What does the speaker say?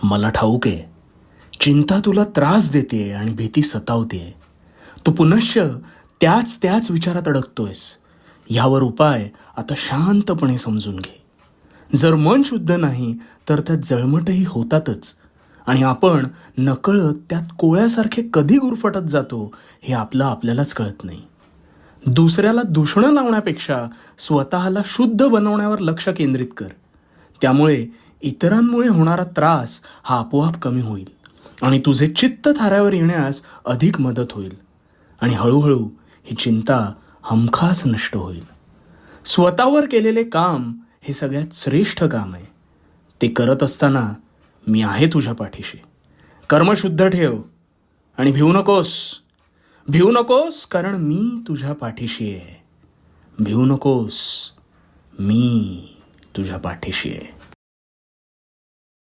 मला ठाऊक आहे, चिंता तुला त्रास देते आणि भीती सतावते. तू पुनश्च त्याच त्याच विचारात अडकतोयस. ह्यावर उपाय आता शांतपणे समजून घे. जर मन शुद्ध नाही तर त्यात जळमटही होतातच आणि आपण नकळत त्यात कोळ्यासारखे कधी गुरफटत जातो हे आपल्यालाच कळत नाही. दुसऱ्याला दूषणं लावण्यापेक्षा स्वतःला शुद्ध बनवण्यावर लक्ष केंद्रित कर. त्यामुळे इतरांमुळे होणारा त्रास हा आपोआप कमी होईल आणि तुझे चित्त थाऱ्यावर येण्यास अधिक मदत होईल आणि हळूहळू ही चिंता हमखास नष्ट होईल. स्वतःवर केलेले काम हे सगळ्यात श्रेष्ठ काम आहे. ते करत असताना मी आहे तुझ्या पाठीशी. कर्म शुद्ध ठेव आणि भिवू नकोस कारण मी तुझ्या पाठीशी आहे. भिवू नकोस, मी तुझ्या पाठीशी आहे.